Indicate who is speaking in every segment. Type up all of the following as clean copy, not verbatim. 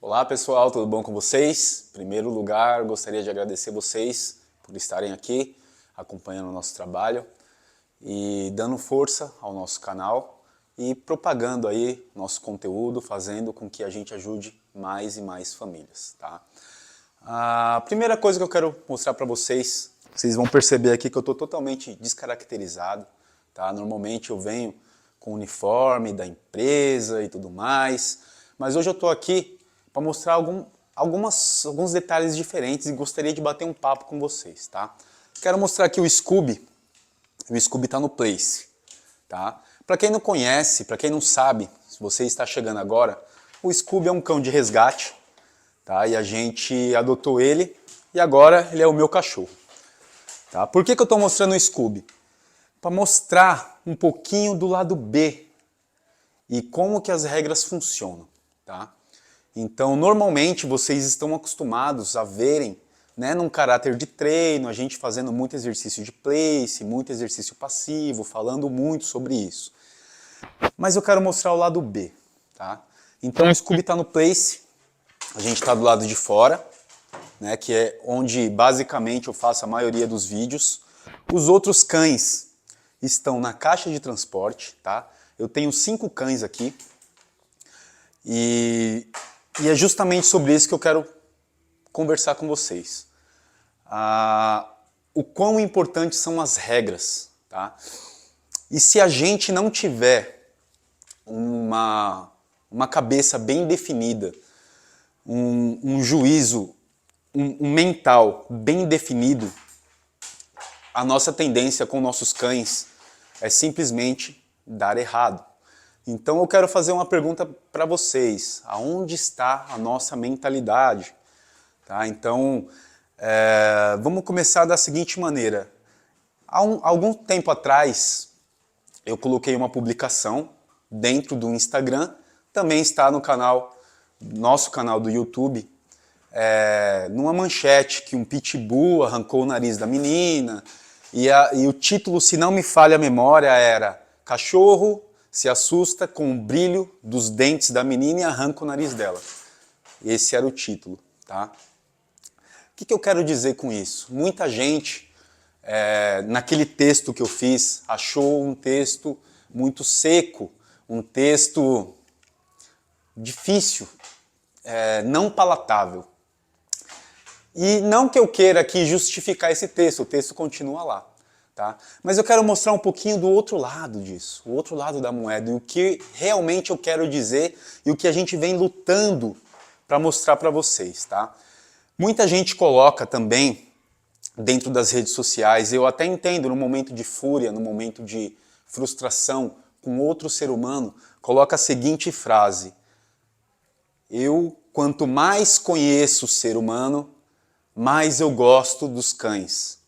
Speaker 1: Olá pessoal, tudo bom com vocês? Em primeiro lugar, gostaria de agradecer vocês por estarem aqui acompanhando o nosso trabalho e dando força ao nosso canal e propagando aí nosso conteúdo, fazendo com que a gente ajude mais e mais famílias, tá? A primeira coisa que eu quero mostrar para vocês, vocês vão perceber aqui que eu estou totalmente descaracterizado, tá? Normalmente eu venho com o uniforme da empresa e tudo mais, mas hoje eu estou aqui para mostrar alguns detalhes diferentes e gostaria de bater um papo com vocês, tá? Quero mostrar aqui o Scooby está no Place, tá? Para quem não conhece, para quem não sabe, se você está chegando agora, o Scooby é um cão de resgate, tá? E a gente adotou ele e agora ele é o meu cachorro, tá? Por que eu estou mostrando o Scooby? Para mostrar um pouquinho do lado B e como que as regras funcionam, tá? Então, normalmente vocês estão acostumados a verem, né, num caráter de treino, a gente fazendo muito exercício de place, muito exercício passivo, falando muito sobre isso. Mas eu quero mostrar o lado B, tá? Então o Scooby está no place, a gente está do lado de fora, né, que é onde basicamente eu faço a maioria dos vídeos. Os outros cães estão na caixa de transporte, tá? Eu tenho 5 cães aqui e é justamente sobre isso que eu quero conversar com vocês. O quão importantes são as regras, tá? E se a gente não tiver uma cabeça bem definida, um juízo, um mental bem definido, a nossa tendência com nossos cães é simplesmente dar errado. Então eu quero fazer uma pergunta para vocês. Aonde está a nossa mentalidade? Tá? Então, vamos começar da seguinte maneira. Há algum tempo atrás, eu coloquei uma publicação dentro do Instagram, também está no canal, nosso canal do YouTube, numa manchete que um pitbull arrancou o nariz da menina, e o título, se não me falha a memória, era "Cachorro se assusta com o brilho dos dentes da menina e arranca o nariz dela". Esse era o título, tá? O que eu quero dizer com isso? Muita gente, naquele texto que eu fiz, achou um texto muito seco, um texto difícil, não palatável. E não que eu queira aqui justificar esse texto, o texto continua lá. Tá? Mas eu quero mostrar um pouquinho do outro lado disso, o outro lado da moeda, e o que realmente eu quero dizer e o que a gente vem lutando para mostrar para vocês. Tá? Muita gente coloca também dentro das redes sociais, eu até entendo, no momento de fúria, no momento de frustração com outro ser humano, coloca a seguinte frase: eu, quanto mais conheço o ser humano, mais eu gosto dos cães.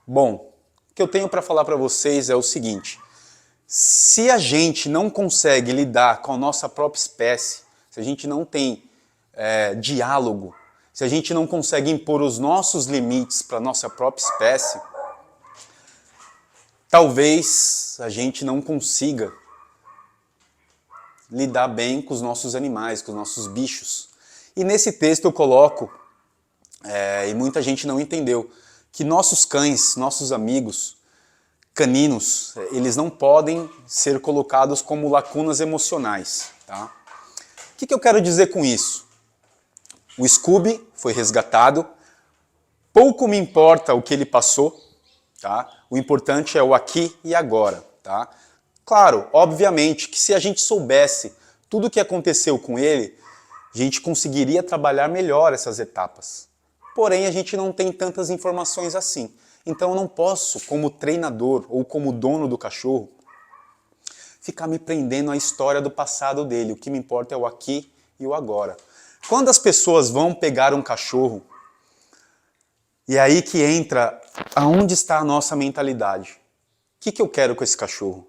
Speaker 1: Bom, o que eu tenho para falar para vocês é o seguinte: se a gente não consegue lidar com a nossa própria espécie, se a gente não tem diálogo, se a gente não consegue impor os nossos limites para a nossa própria espécie, talvez a gente não consiga lidar bem com os nossos animais, com os nossos bichos. E nesse texto eu coloco, e muita gente não entendeu, que nossos cães, nossos amigos caninos, eles não podem ser colocados como lacunas emocionais. Tá? O que eu quero dizer com isso? O Scooby foi resgatado, pouco me importa o que ele passou, tá? O importante é o aqui e agora. Tá? Claro, obviamente, que se a gente soubesse tudo o que aconteceu com ele, a gente conseguiria trabalhar melhor essas etapas. Porém, a gente não tem tantas informações assim. Então eu não posso, como treinador ou como dono do cachorro, ficar me prendendo à história do passado dele. O que me importa é o aqui e o agora. Quando as pessoas vão pegar um cachorro, e é aí que entra aonde está a nossa mentalidade. O que eu quero com esse cachorro?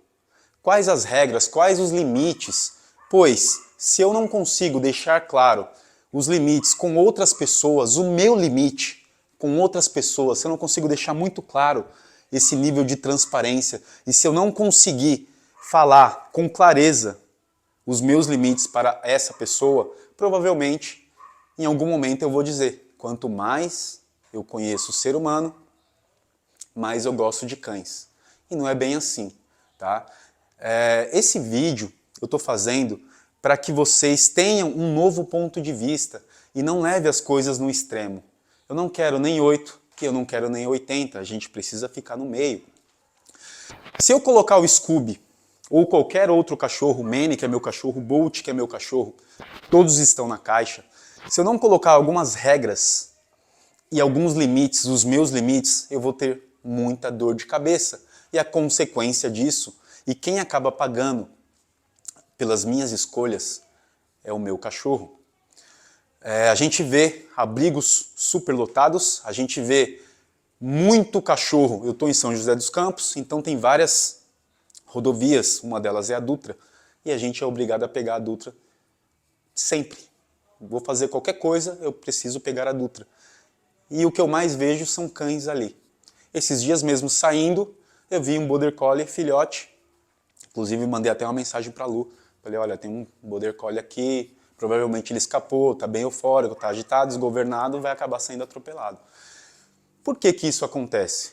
Speaker 1: Quais as regras, quais os limites? Pois, se eu não consigo deixar claro os limites com outras pessoas, o meu limite com outras pessoas, se eu não consigo deixar muito claro esse nível de transparência, e se eu não conseguir falar com clareza os meus limites para essa pessoa, provavelmente, em algum momento eu vou dizer, quanto mais eu conheço o ser humano, mais eu gosto de cães. E não é bem assim, tá? Esse vídeo eu estou fazendo para que vocês tenham um novo ponto de vista e não leve as coisas no extremo. Eu não quero nem 8, que eu não quero nem 80, a gente precisa ficar no meio. Se eu colocar o Scooby ou qualquer outro cachorro, Manny, que é meu cachorro, Bolt, que é meu cachorro, todos estão na caixa. Se eu não colocar algumas regras e alguns limites, os meus limites, eu vou ter muita dor de cabeça. E a consequência disso, e quem acaba pagando pelas minhas escolhas, é o meu cachorro. A gente vê abrigos superlotados, a gente vê muito cachorro. Eu estou em São José dos Campos, então tem várias rodovias, uma delas é a Dutra, e a gente é obrigado a pegar a Dutra sempre. Vou fazer qualquer coisa, eu preciso pegar a Dutra. E o que eu mais vejo são cães ali. Esses dias mesmo saindo, eu vi um Border Collie filhote, inclusive mandei até uma mensagem para a Lu. Falei, olha, tem um Border Collie aqui, provavelmente ele escapou, está bem eufórico, está agitado, desgovernado, vai acabar sendo atropelado. Por que que isso acontece?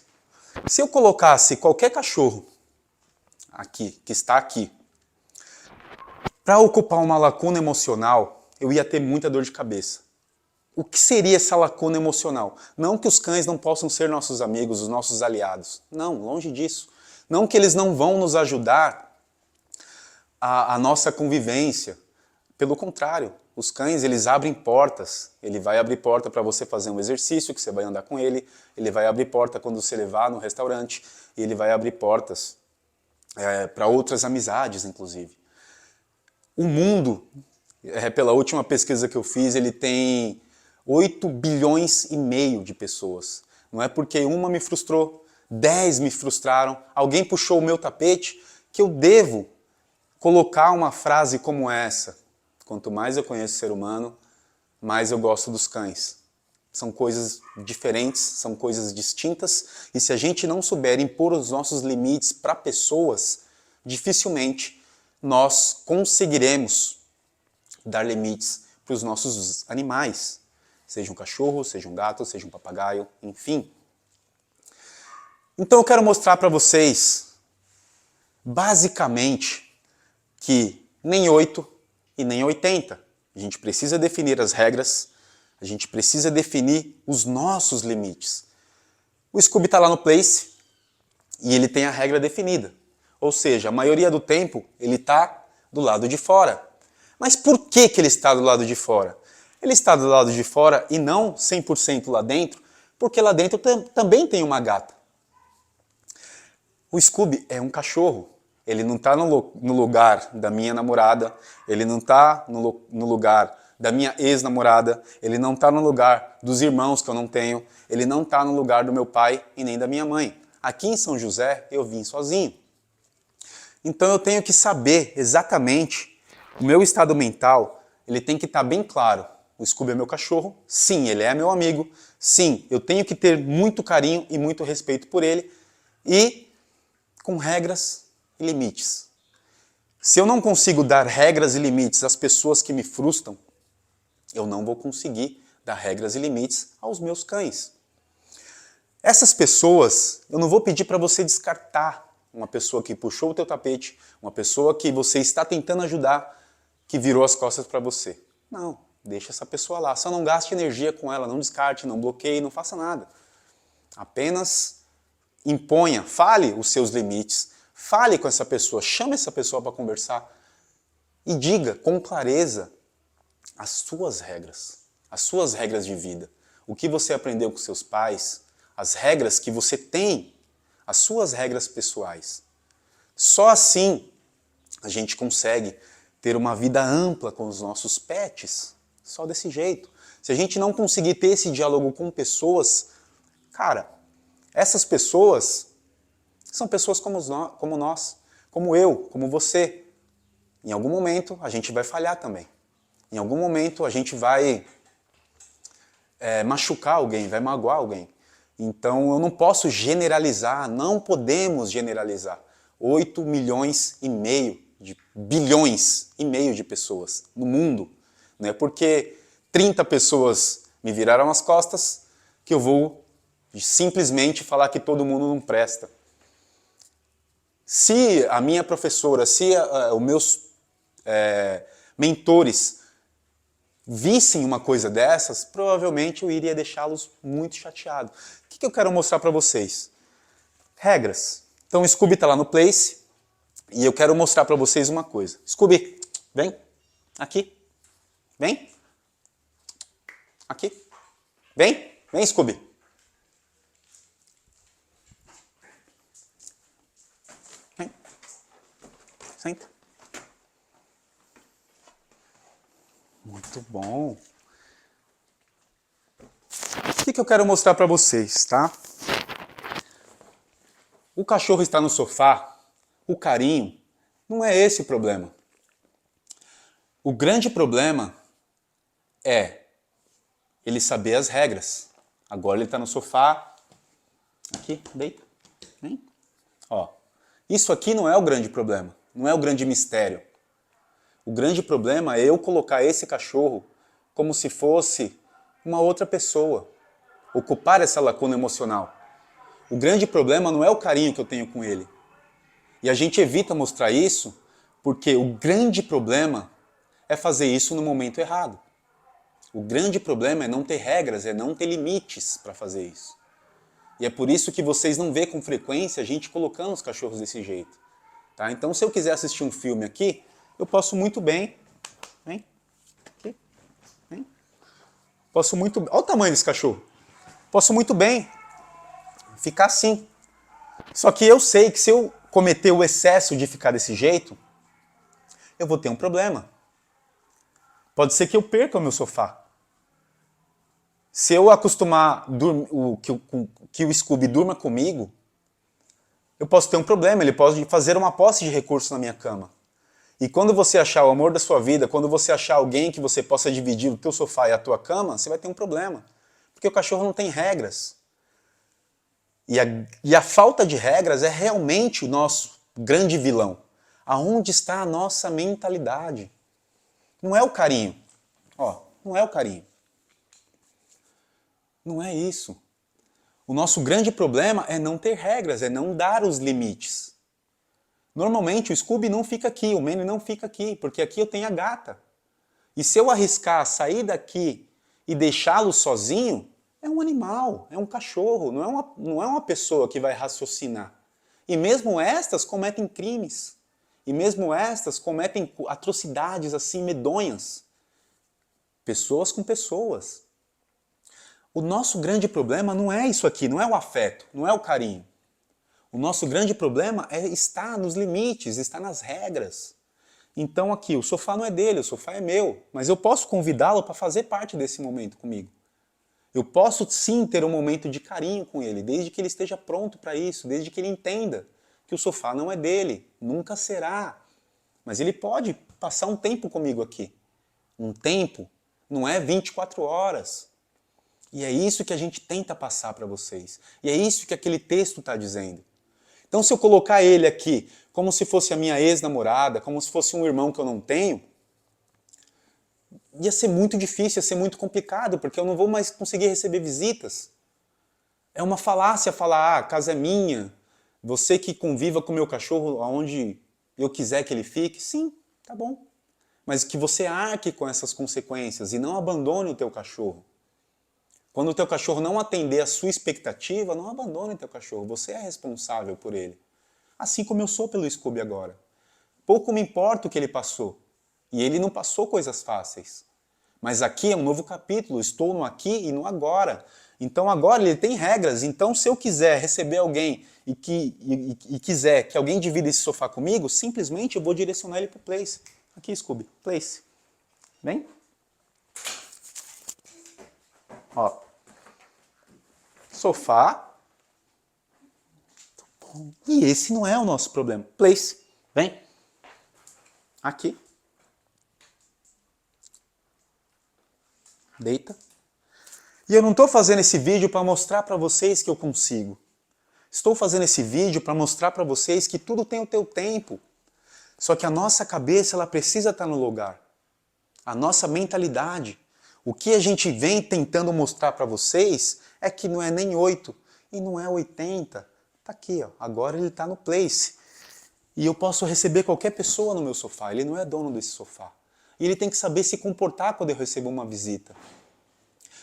Speaker 1: Se eu colocasse qualquer cachorro aqui, que está aqui, para ocupar uma lacuna emocional, eu ia ter muita dor de cabeça. O que seria essa lacuna emocional? Não que os cães não possam ser nossos amigos, os nossos aliados. Não, longe disso. Não que eles não vão nos ajudar a nossa convivência. Pelo contrário, os cães, eles abrem portas. Ele vai abrir porta para você fazer um exercício, que você vai andar com ele. Ele vai abrir porta quando você levar no restaurante. E ele vai abrir portas para outras amizades, inclusive. O mundo, pela última pesquisa que eu fiz, ele tem 8 bilhões e meio de pessoas. Não é porque uma me frustrou, 10 me frustraram, alguém puxou o meu tapete, que eu devo colocar uma frase como essa. Quanto mais eu conheço o ser humano, mais eu gosto dos cães. São coisas diferentes, são coisas distintas, e se a gente não souber impor os nossos limites para pessoas, dificilmente nós conseguiremos dar limites para os nossos animais. Seja um cachorro, seja um gato, seja um papagaio, enfim. Então eu quero mostrar para vocês, basicamente, que nem 8 e nem 80. A gente precisa definir as regras, a gente precisa definir os nossos limites. O Scooby está lá no Place e ele tem a regra definida. Ou seja, a maioria do tempo ele está do lado de fora. Mas por que que ele está do lado de fora? Ele está do lado de fora e não 100% lá dentro, porque lá dentro também tem uma gata. O Scooby é um cachorro. Ele não está no lugar da minha namorada, ele não está no lugar da minha ex-namorada, ele não está no lugar dos irmãos que eu não tenho, ele não está no lugar do meu pai e nem da minha mãe. Aqui em São José eu vim sozinho. Então eu tenho que saber exatamente o meu estado mental, ele tem que estar bem claro. O Scooby é meu cachorro, sim, ele é meu amigo, sim, eu tenho que ter muito carinho e muito respeito por ele e com regras e limites. Se eu não consigo dar regras e limites às pessoas que me frustram, eu não vou conseguir dar regras e limites aos meus cães. Essas pessoas, eu não vou pedir para você descartar uma pessoa que puxou o teu tapete, uma pessoa que você está tentando ajudar, que virou as costas para você. Não, deixa essa pessoa lá. Só não gaste energia com ela, não descarte, não bloqueie, não faça nada. Apenas imponha, fale os seus limites, fale com essa pessoa, chame essa pessoa para conversar e diga com clareza as suas regras de vida. O que você aprendeu com seus pais, as regras que você tem, as suas regras pessoais. Só assim a gente consegue ter uma vida ampla com os nossos pets. Só desse jeito. Se a gente não conseguir ter esse diálogo com pessoas, cara, essas pessoas são pessoas como nós, como eu, como você. Em algum momento a gente vai falhar também. Em algum momento a gente vai machucar alguém, vai magoar alguém. Então eu não posso generalizar, não podemos generalizar. 8 milhões e meio, bilhões e meio de pessoas no mundo. Não é porque 30 pessoas me viraram as costas que eu vou simplesmente falar que todo mundo não presta. Se a minha professora, se os meus mentores vissem uma coisa dessas, provavelmente eu iria deixá-los muito chateados. O que eu quero mostrar para vocês? Regras. Então o Scooby está lá no Place e eu quero mostrar para vocês uma coisa. Scooby, vem. Aqui. Vem. Aqui. Vem. Vem, Scooby. Vem. Senta. Muito bom. O que eu quero mostrar para vocês, tá? O cachorro está no sofá, o carinho, não é esse o problema. O grande problema é ele saber as regras. Agora ele está no sofá, aqui, deita, vem. Ó, isso aqui não é o grande problema, não é o grande mistério. O grande problema é eu colocar esse cachorro como se fosse uma outra pessoa, ocupar essa lacuna emocional. O grande problema não é o carinho que eu tenho com ele. E a gente evita mostrar isso porque o grande problema é fazer isso no momento errado. O grande problema é não ter regras, é não ter limites para fazer isso. E é por isso que vocês não vê com frequência a gente colocando os cachorros desse jeito. Tá? Então se eu quiser assistir um filme aqui, eu posso muito bem... Vem. Aqui. Vem. Posso muito... Olha o tamanho desse cachorro. Posso muito bem ficar assim. Só que eu sei que se eu cometer o excesso de ficar desse jeito, eu vou ter um problema. Pode ser que eu perca o meu sofá. Se eu acostumar que o Scooby durma comigo, eu posso ter um problema, ele pode fazer uma posse de recursos na minha cama. E quando você achar o amor da sua vida, quando você achar alguém que você possa dividir o teu sofá e a tua cama, você vai ter um problema. Porque o cachorro não tem regras. E a falta de regras é realmente o nosso grande vilão. Aonde está a nossa mentalidade? Não é o carinho. Ó, não é o carinho. Não é isso. O nosso grande problema é não ter regras, é não dar os limites. Normalmente o Scooby não fica aqui, o Manny não fica aqui, porque aqui eu tenho a gata. E se eu arriscar sair daqui e deixá-lo sozinho, é um animal, é um cachorro, não é uma pessoa que vai raciocinar. E mesmo estas cometem crimes. E mesmo estas cometem atrocidades assim medonhas. Pessoas com pessoas. O nosso grande problema não é isso aqui, não é o afeto, não é o carinho. O nosso grande problema é estar nos limites, estar nas regras. Então aqui, o sofá não é dele, o sofá é meu, mas eu posso convidá-lo para fazer parte desse momento comigo. Eu posso sim ter um momento de carinho com ele, desde que ele esteja pronto para isso, desde que ele entenda que o sofá não é dele, nunca será. Mas ele pode passar um tempo comigo aqui. Um tempo não é 24 horas. E é isso que a gente tenta passar para vocês. E é isso que aquele texto está dizendo. Então se eu colocar ele aqui como se fosse a minha ex-namorada, como se fosse um irmão que eu não tenho, ia ser muito difícil, ia ser muito complicado, porque eu não vou mais conseguir receber visitas. É uma falácia falar, a casa é minha, você que conviva com o meu cachorro aonde eu quiser que ele fique, sim, tá bom. Mas que você arque com essas consequências e não abandone o teu cachorro. Quando o teu cachorro não atender a sua expectativa, não abandone o teu cachorro, você é responsável por ele. Assim como eu sou pelo Scooby agora. Pouco me importa o que ele passou. E ele não passou coisas fáceis. Mas aqui é um novo capítulo, estou no aqui e no agora. Então agora ele tem regras, então se eu quiser receber alguém e quiser que alguém divida esse sofá comigo, simplesmente eu vou direcionar ele para o Place. Aqui, Scooby, Place. Vem. Ó. Sofá. E esse não é o nosso problema. Place. Vem. Aqui. Deita. E eu não estou fazendo esse vídeo para mostrar para vocês que eu consigo. Estou fazendo esse vídeo para mostrar para vocês que tudo tem o teu tempo. Só que a nossa cabeça ela precisa estar no lugar. a nossa mentalidade. O que a gente vem tentando mostrar para vocês é que não é nem 8 e não é 80. Tá aqui, ó. Agora ele está no place. E eu posso receber qualquer pessoa no meu sofá. Ele não é dono desse sofá. E ele tem que saber se comportar quando eu recebo uma visita.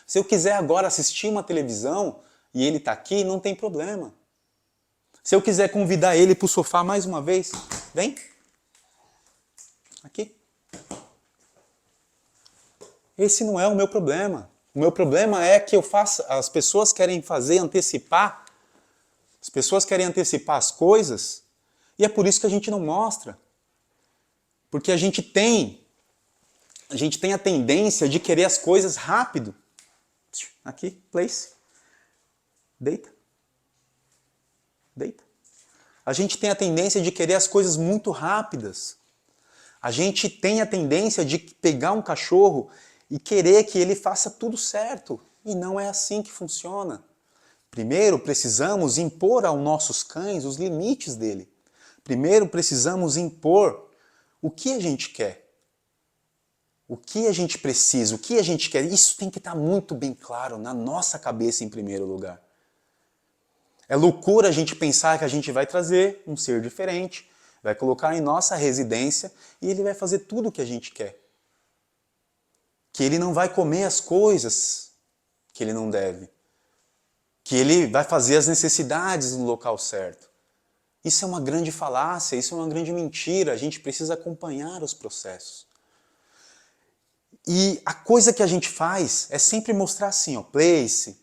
Speaker 1: Se eu quiser agora assistir uma televisão e ele está aqui, não tem problema. Se eu quiser convidar ele para o sofá mais uma vez, vem. Aqui. Esse não é o meu problema. O meu problema é que as pessoas querem antecipar. As pessoas querem antecipar as coisas e é por isso que a gente não mostra. Porque a gente tem a tendência de querer as coisas rápido. Aqui, place. Deita. Deita. A gente tem a tendência de querer as coisas muito rápidas. A gente tem a tendência de pegar um cachorro e querer que ele faça tudo certo. E não é assim que funciona. Primeiro, precisamos impor aos nossos cães os limites dele. Primeiro, precisamos impor o que a gente quer. O que a gente precisa, o que a gente quer. Isso tem que estar muito bem claro na nossa cabeça em primeiro lugar. É loucura a gente pensar que a gente vai trazer um ser diferente, vai colocar em nossa residência e ele vai fazer tudo o que a gente quer. Que ele não vai comer as coisas que ele não deve. Que ele vai fazer as necessidades no local certo. Isso é uma grande falácia, isso é uma grande mentira. A gente precisa acompanhar os processos. E a coisa que a gente faz é sempre mostrar assim, ó, place,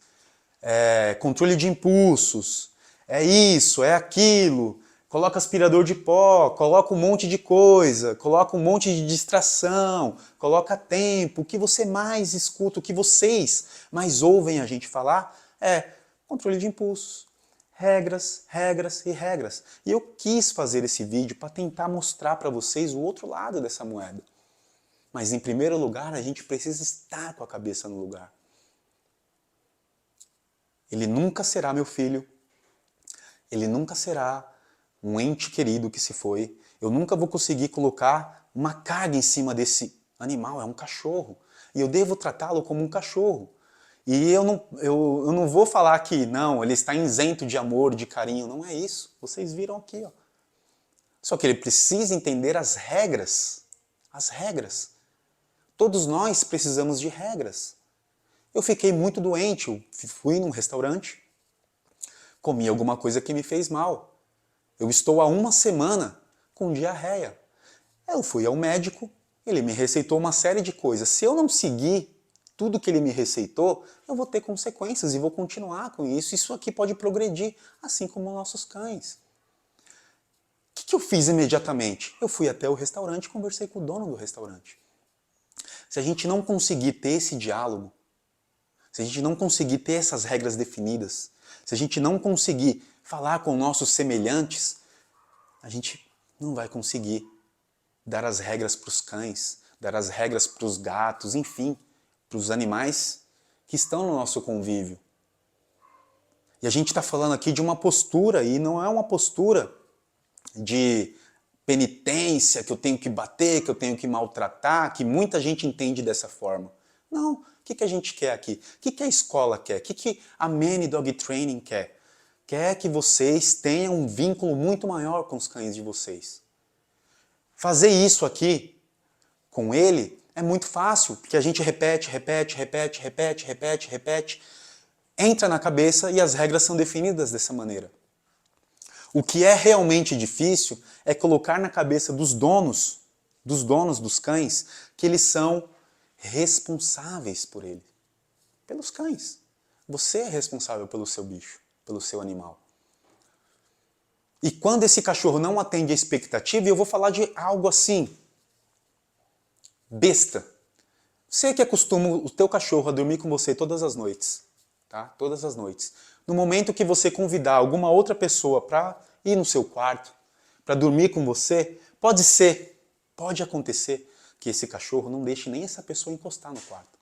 Speaker 1: controle de impulsos, é isso, é aquilo, coloca aspirador de pó, coloca um monte de coisa, coloca um monte de distração, coloca tempo. O que você mais escuta, o que vocês mais ouvem a gente falar é controle de impulsos, regras, regras e regras. E eu quis fazer esse vídeo para tentar mostrar para vocês o outro lado dessa moeda. Mas em primeiro lugar, a gente precisa estar com a cabeça no lugar. Ele nunca será meu filho. Ele nunca será um ente querido que se foi. Eu nunca vou conseguir colocar uma carga em cima desse animal. É um cachorro. E eu devo tratá-lo como um cachorro. E eu não vou falar que não, ele está isento de amor, de carinho. Não é isso. Vocês viram aqui, ó. Só que ele precisa entender as regras. As regras. Todos nós precisamos de regras. Eu fiquei muito doente, eu fui num restaurante, comi alguma coisa que me fez mal. Eu estou há uma semana com diarreia. Eu fui ao médico, ele me receitou uma série de coisas. Se eu não seguir tudo que ele me receitou, eu vou ter consequências e vou continuar com isso. Isso aqui pode progredir, assim como nossos cães. O que eu fiz imediatamente? Eu fui até o restaurante e conversei com o dono do restaurante. Se a gente não conseguir ter esse diálogo, se a gente não conseguir ter essas regras definidas, se a gente não conseguir falar com nossos semelhantes, a gente não vai conseguir dar as regras para os cães, dar as regras para os gatos, enfim, para os animais que estão no nosso convívio. E a gente está falando aqui de uma postura, e não é uma postura de penitência, que eu tenho que bater, que eu tenho que maltratar, que muita gente entende dessa forma. Não. O que a gente quer aqui? O que a escola quer? O que a Many Dog Training quer? Quer que vocês tenham um vínculo muito maior com os cães de vocês. Fazer isso aqui com ele é muito fácil, porque a gente repete, entra na cabeça e as regras são definidas dessa maneira. O que é realmente difícil é colocar na cabeça dos donos dos cães, que eles são responsáveis por ele. Pelos cães. Você é responsável pelo seu bicho, pelo seu animal. E quando esse cachorro não atende a expectativa, eu vou falar de algo assim, besta. Você que acostuma o teu cachorro a dormir com você todas as noites, tá? Todas as noites. No momento que você convidar alguma outra pessoa para ir no seu quarto, para dormir com você, pode acontecer que esse cachorro não deixe nem essa pessoa encostar no quarto.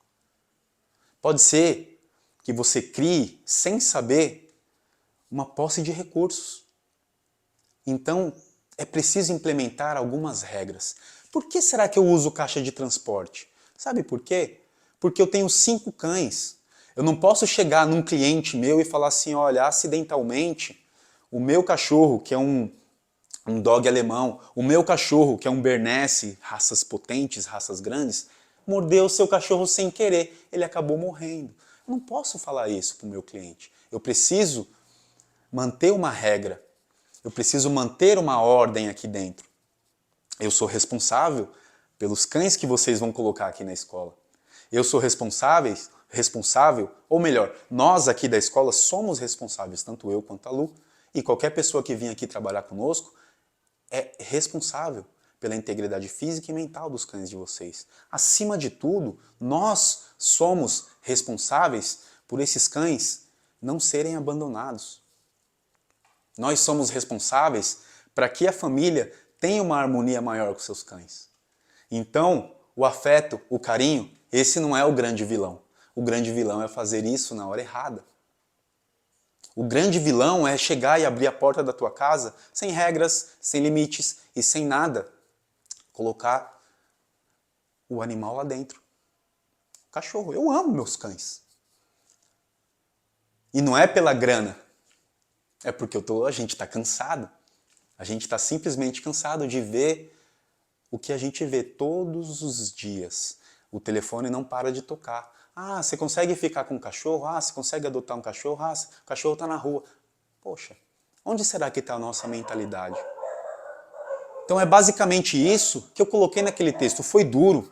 Speaker 1: Pode ser que você crie, sem saber, uma posse de recursos. Então, é preciso implementar algumas regras. Por que será que eu uso caixa de transporte? Sabe por quê? Porque eu tenho 5 cães. Eu não posso chegar num cliente meu e falar assim, olha, acidentalmente, o meu cachorro, que é um dog alemão, o meu cachorro, que é um Bernese, raças potentes, raças grandes, mordeu o seu cachorro sem querer, ele acabou morrendo. Eu não posso falar isso para o meu cliente. Eu preciso manter uma regra, eu preciso manter uma ordem aqui dentro. Eu sou responsável pelos cães que vocês vão colocar aqui na escola. Eu sou responsável, ou melhor, nós aqui da escola somos responsáveis, tanto eu quanto a Lu, e qualquer pessoa que vinha aqui trabalhar conosco é responsável pela integridade física e mental dos cães de vocês. Acima de tudo, nós somos responsáveis por esses cães não serem abandonados. Nós somos responsáveis para que a família tenha uma harmonia maior com seus cães. Então, o afeto, o carinho, esse não é o grande vilão. O grande vilão é fazer isso na hora errada. O grande vilão é chegar e abrir a porta da tua casa sem regras, sem limites e sem nada. Colocar o animal lá dentro. Cachorro, eu amo meus cães. E não é pela grana. É porque a gente está cansado. A gente está simplesmente cansado de ver o que a gente vê todos os dias. O telefone não para de tocar. Ah, você consegue ficar com um cachorro? Ah, você consegue adotar um cachorro? Ah, o cachorro está na rua. Poxa, onde será que está a nossa mentalidade? Então é basicamente isso que eu coloquei naquele texto. Foi duro,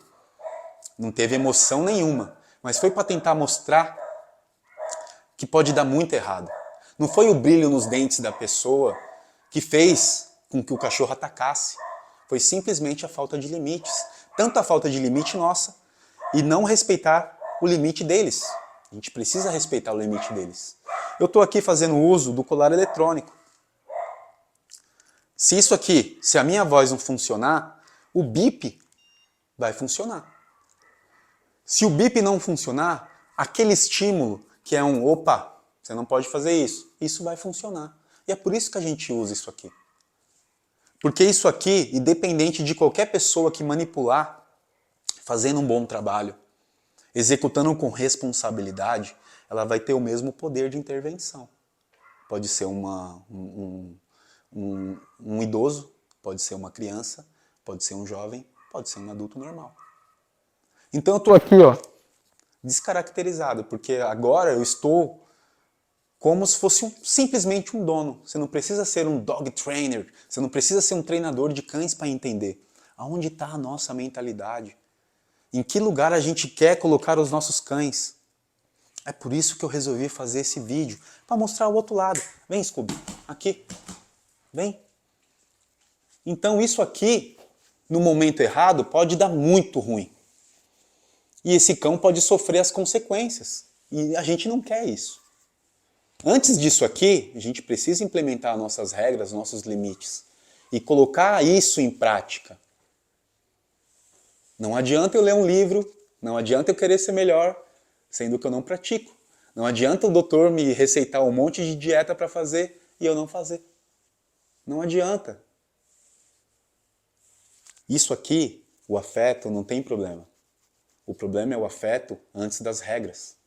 Speaker 1: não teve emoção nenhuma, mas foi para tentar mostrar que pode dar muito errado. Não foi o brilho nos dentes da pessoa que fez com que o cachorro atacasse. Foi simplesmente a falta de limites. Tanto a falta de limite nossa e não respeitar o limite deles. A gente precisa respeitar o limite deles. Eu estou aqui fazendo uso do colar eletrônico. Se a minha voz não funcionar, o bip vai funcionar. Se o bip não funcionar, aquele estímulo que é um opa, você não pode fazer isso vai funcionar. E é por isso que a gente usa isso aqui. Porque isso aqui, independente de qualquer pessoa que manipular, fazendo um bom trabalho, executando com responsabilidade, ela vai ter o mesmo poder de intervenção. Pode ser um idoso, pode ser uma criança, pode ser um jovem, pode ser um adulto normal. Então eu estou aqui, descaracterizado, porque agora eu estou como se fosse simplesmente um dono. Você não precisa ser um dog trainer, você não precisa ser um treinador de cães para entender. Aonde está a nossa mentalidade? Em que lugar a gente quer colocar os nossos cães? É por isso que eu resolvi fazer esse vídeo, para mostrar o outro lado. Vem, Scooby, aqui. Vem. Então isso aqui, no momento errado, pode dar muito ruim. E esse cão pode sofrer as consequências. E a gente não quer isso. Antes disso aqui, a gente precisa implementar nossas regras, nossos limites. E colocar isso em prática. Não adianta eu ler um livro, não adianta eu querer ser melhor, sendo que eu não pratico. Não adianta o doutor me receitar um monte de dieta para fazer e eu não fazer. Não adianta. Isso aqui, o afeto, não tem problema. O problema é o afeto antes das regras.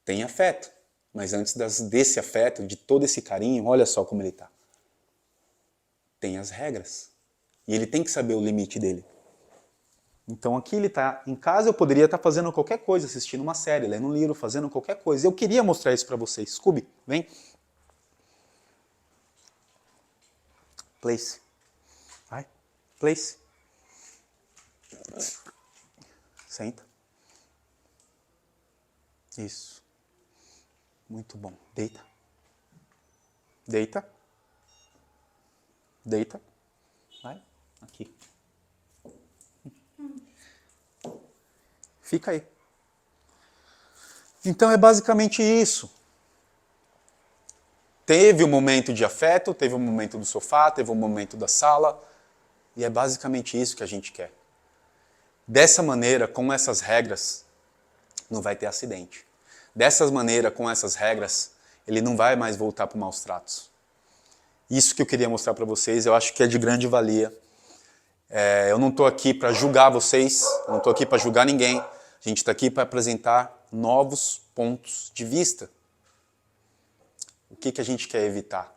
Speaker 1: Tem afeto, mas antes desse afeto, de todo esse carinho, olha só como ele está. Tem as regras. E ele tem que saber o limite dele. Então aqui ele está em casa, eu poderia estar fazendo qualquer coisa, assistindo uma série, lendo um livro, fazendo qualquer coisa. Eu queria mostrar isso para vocês. Scooby, vem. Place. Vai. Place. Senta. Isso. Muito bom. Deita. Deita. Deita. Vai. Aqui. Fica aí. Então é basicamente isso. Teve um momento de afeto, teve um momento do sofá, teve um momento da sala, e é basicamente isso que a gente quer. Dessa maneira, com essas regras, não vai ter acidente. Dessa maneira, com essas regras, ele não vai mais voltar para maus tratos. Isso que eu queria mostrar para vocês, eu acho que é de grande valia. Eu não estou aqui para julgar vocês, eu não estou aqui para julgar ninguém. A gente está aqui para apresentar novos pontos de vista. O que a gente quer evitar?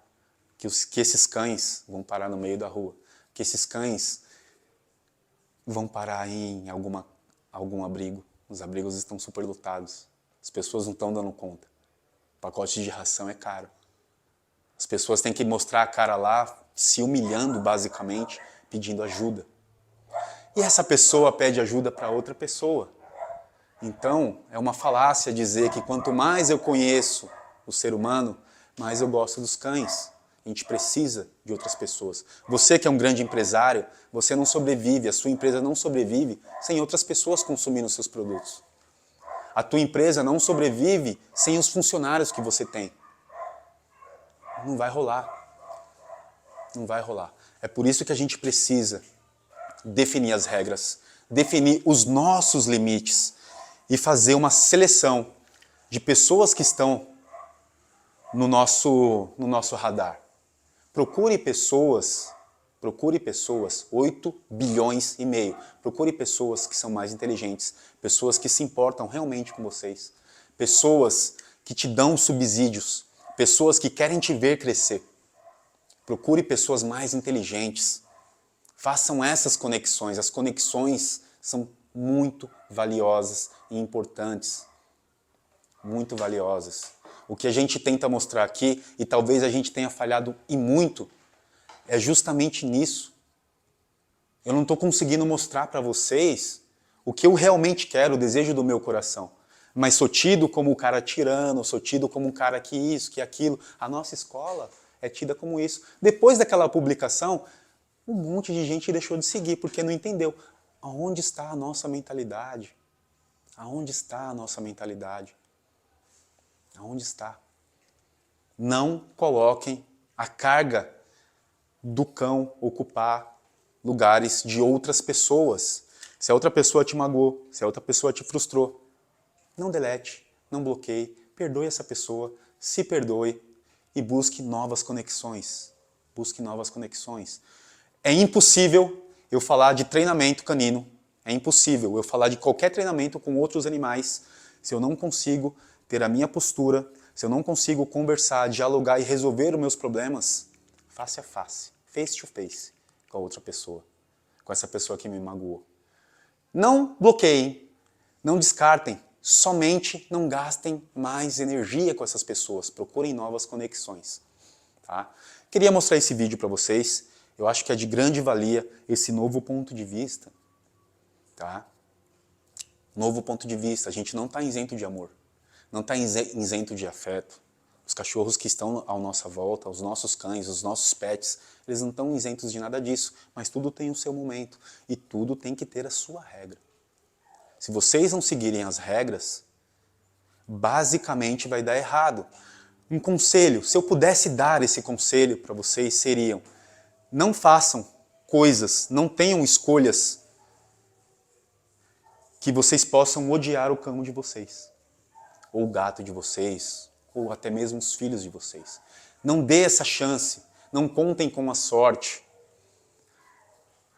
Speaker 1: Que esses cães vão parar no meio da rua. Que esses cães vão parar em algum abrigo. Os abrigos estão superlotados. As pessoas não estão dando conta. O pacote de ração é caro. As pessoas têm que mostrar a cara lá, se humilhando basicamente, pedindo ajuda. E essa pessoa pede ajuda para outra pessoa. Então, é uma falácia dizer que quanto mais eu conheço o ser humano, mais eu gosto dos cães. A gente precisa de outras pessoas. Você que é um grande empresário, você não sobrevive, a sua empresa não sobrevive sem outras pessoas consumindo seus produtos. A tua empresa não sobrevive sem os funcionários que você tem. Não vai rolar. Não vai rolar. É por isso que a gente precisa definir as regras, definir os nossos limites e fazer uma seleção de pessoas que estão no nosso radar. Procure pessoas, 8 bilhões e meio. Procure pessoas que são mais inteligentes, pessoas que se importam realmente com vocês, pessoas que te dão subsídios, pessoas que querem te ver crescer. Procure pessoas mais inteligentes. Façam essas conexões. As conexões são muito valiosas e importantes. Muito valiosas. O que a gente tenta mostrar aqui, e talvez a gente tenha falhado e muito, é justamente nisso. Eu não estou conseguindo mostrar para vocês o que eu realmente quero, o desejo do meu coração. Mas sou tido como um cara tirano, sou tido como um cara que isso, que aquilo. A nossa escola é tida como isso. Depois daquela publicação, um monte de gente deixou de seguir, porque não entendeu. Aonde está a nossa mentalidade? Aonde está a nossa mentalidade? Aonde está? Não coloquem a carga do cão ocupar lugares de outras pessoas. Se a outra pessoa te magoou, se a outra pessoa te frustrou, não delete, não bloqueie, perdoe essa pessoa, se perdoe e busque novas conexões. Busque novas conexões. É impossível eu falar de treinamento canino, é impossível eu falar de qualquer treinamento com outros animais se eu não consigo ter a minha postura, se eu não consigo conversar, dialogar e resolver os meus problemas face a face, face to face, com a outra pessoa, com essa pessoa que me magoou. Não bloqueiem, não descartem, somente não gastem mais energia com essas pessoas, procurem novas conexões. Tá? Queria mostrar esse vídeo para vocês, eu acho que é de grande valia esse novo ponto de vista. Tá? Novo ponto de vista, a gente não está isento de amor, não está isento de afeto. Os cachorros que estão à nossa volta, os nossos cães, os nossos pets, eles não estão isentos de nada disso, mas tudo tem o seu momento e tudo tem que ter a sua regra. Se vocês não seguirem as regras, basicamente vai dar errado. Um conselho, se eu pudesse dar esse conselho para vocês, seriam: não façam coisas, não tenham escolhas que vocês possam odiar o cão de vocês, ou o gato de vocês, ou até mesmo os filhos de vocês. Não dê essa chance, não contem com a sorte.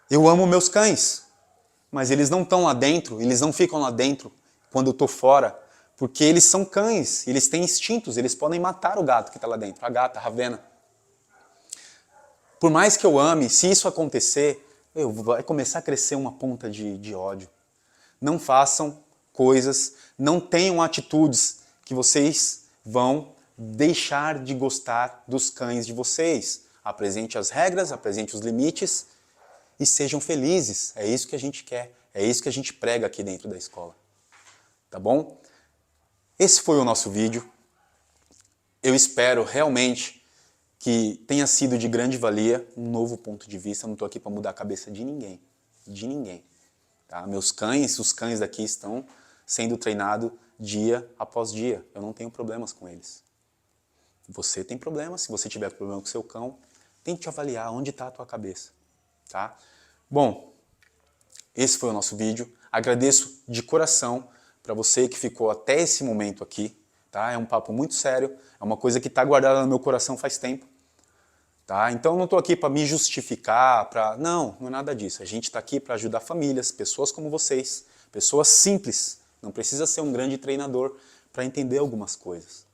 Speaker 1: Eu amo meus cães, mas eles não estão lá dentro, eles não ficam lá dentro quando eu estou fora, porque eles são cães, eles têm instintos, eles podem matar o gato que está lá dentro, a gata, a Ravena. Por mais que eu ame, se isso acontecer, vai começar a crescer uma ponta de ódio. Não façam coisas, não tenham atitudes que vocês vão deixar de gostar dos cães de vocês. Apresente as regras, apresente os limites e sejam felizes. É isso que a gente quer, é isso que a gente prega aqui dentro da escola. Tá bom? Esse foi o nosso vídeo. Eu espero realmente que tenha sido de grande valia, um novo ponto de vista. Eu não estou aqui para mudar a cabeça de ninguém. De ninguém. Tá? Meus cães, os cães daqui estão sendo treinados dia após dia. Eu não tenho problemas com eles. Você tem problemas. Se você tiver problema com o seu cão, tente avaliar onde está a tua cabeça. Tá? Bom, esse foi o nosso vídeo. Agradeço de coração para você que ficou até esse momento aqui. Tá? É um papo muito sério, é uma coisa que está guardada no meu coração faz tempo. Tá? Então eu não estou aqui para me justificar, não é nada disso. A gente está aqui para ajudar famílias, pessoas como vocês, pessoas simples. Não precisa ser um grande treinador para entender algumas coisas.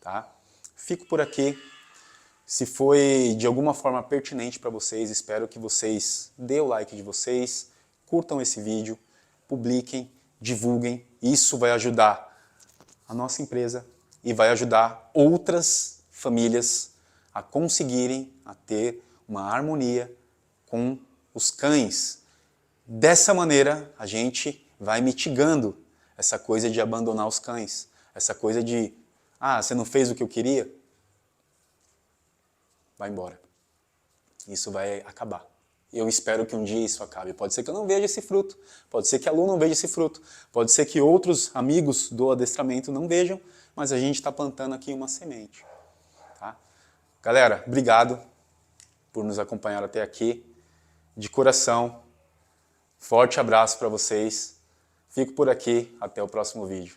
Speaker 1: Tá? Fico por aqui. Se foi de alguma forma pertinente para vocês, espero que vocês dêem o like de vocês, curtam esse vídeo, publiquem, divulguem. Isso vai ajudar a nossa empresa e vai ajudar outras famílias a conseguirem a ter uma harmonia com os cães. Dessa maneira, a gente vai mitigando essa coisa de abandonar os cães. Essa coisa de, você não fez o que eu queria? Vai embora. Isso vai acabar. Eu espero que um dia isso acabe. Pode ser que eu não veja esse fruto. Pode ser que a Lu não veja esse fruto. Pode ser que outros amigos do adestramento não vejam, mas a gente está plantando aqui uma semente. Tá? Galera, obrigado por nos acompanhar até aqui. De coração, forte abraço para vocês. Fico por aqui, até o próximo vídeo.